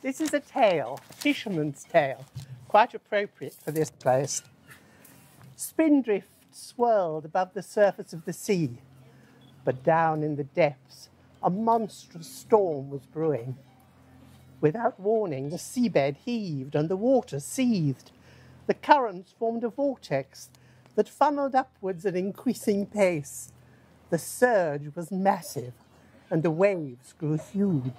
This is a tale, Fisherman's tale, quite appropriate for this place. Spindrift swirled above the surface of the sea, but down in the depths a monstrous storm was brewing. Without warning, the seabed heaved and the water seethed. The currents formed a vortex that funneled upwards at increasing pace. The surge was massive, and the waves grew huge.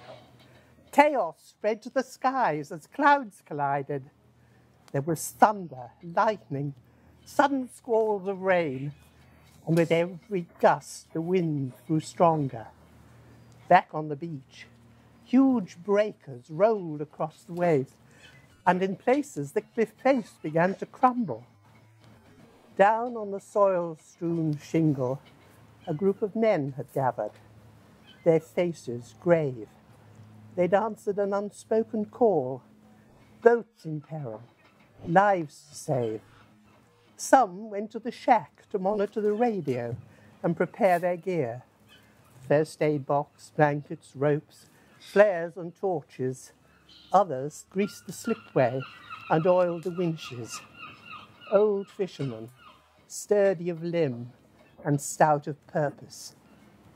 Chaos spread to the skies as clouds collided. There was thunder, lightning, sudden squalls of rain, and with every gust the wind grew stronger. Back on the beach, huge breakers rolled across the waves, and in places the cliff face began to crumble. Down on the soil-strewn shingle, a group of men had gathered, their faces grave. They'd answered an unspoken call, boats in peril, lives to save. Some went to the shack to monitor the radio and prepare their gear. First aid box, blankets, ropes, flares and torches. Others greased the slipway and oiled the winches. Old fishermen, sturdy of limb and stout of purpose,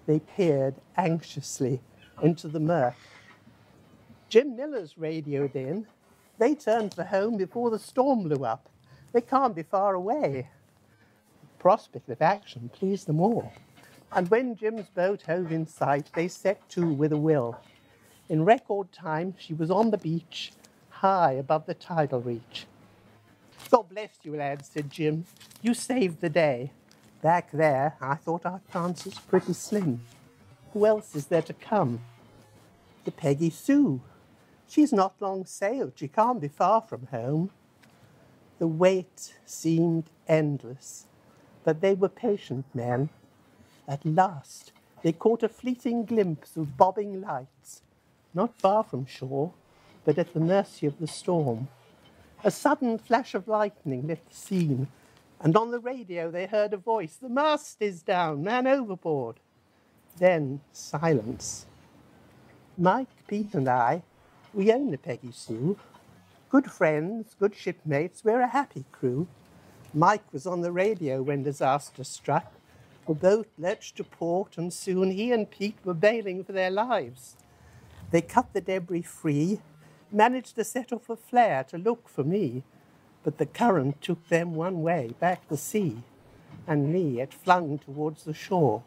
they peered anxiously into the murk. Jim Miller's radioed in. They turned for home before the storm blew up. They can't be far away. The prospect of action pleased them all. And when Jim's boat hove in sight, they set to with a will. In record time, she was on the beach, high above the tidal reach. God bless you, lads, said Jim. You saved the day. Back there, I thought our chances pretty slim. Who else is there to come? The Peggy Sue. She's not long sailed. She can't be far from home. The wait seemed endless, but they were patient men. At last, they caught a fleeting glimpse of bobbing lights, not far from shore, but at the mercy of the storm. A sudden flash of lightning lit the scene, and on the radio they heard a voice, "The mast is down, man overboard." Then silence. Mike, Pete and I, we own the Peggy Sue. Good friends, good shipmates, we're a happy crew. Mike was on the radio when disaster struck. The boat lurched to port, and soon he and Pete were bailing for their lives. They cut the debris free, managed to set off a flare to look for me, but the current took them one way, back the sea, and me it flung towards the shore.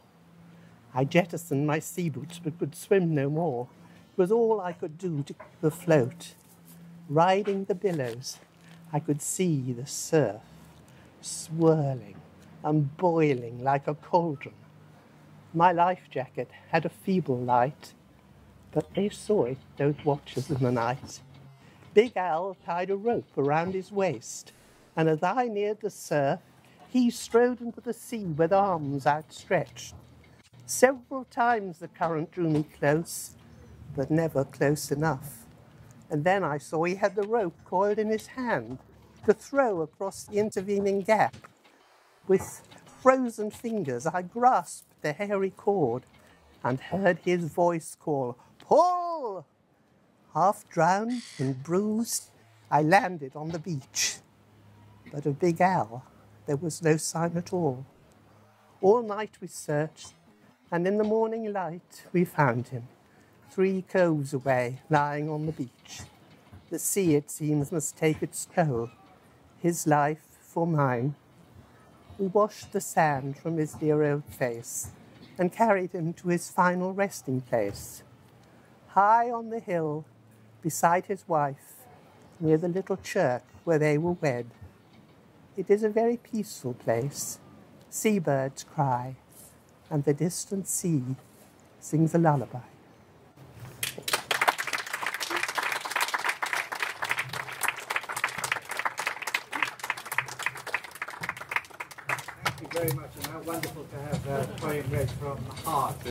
I jettisoned my sea boots, but could swim no more. It was all I could do to keep afloat. Riding the billows, I could see the surf swirling and boiling like a cauldron. My life jacket had a feeble light, but they saw it, those watchers in the night. Big Al tied a rope around his waist, and as I neared the surf, he strode into the sea with arms outstretched. Several times the current drew me close, but never close enough. And then I saw he had the rope coiled in his hand to throw across the intervening gap. With frozen fingers, I grasped the hairy cord and heard his voice call, "Pull!" Half drowned and bruised, I landed on the beach. But of Big Al, there was no sign at all. All night we searched, and in the morning light we found him, 3 coves away, lying on the beach. The sea, it seems, must take its toll, his life for mine. We washed the sand from his dear old face and carried him to his final resting place. High on the hill, beside his wife, near the little church where they were wed. It is a very peaceful place. Seabirds cry, and the distant sea sings a lullaby. Thank you very much, and how wonderful to have a poem read from the heart.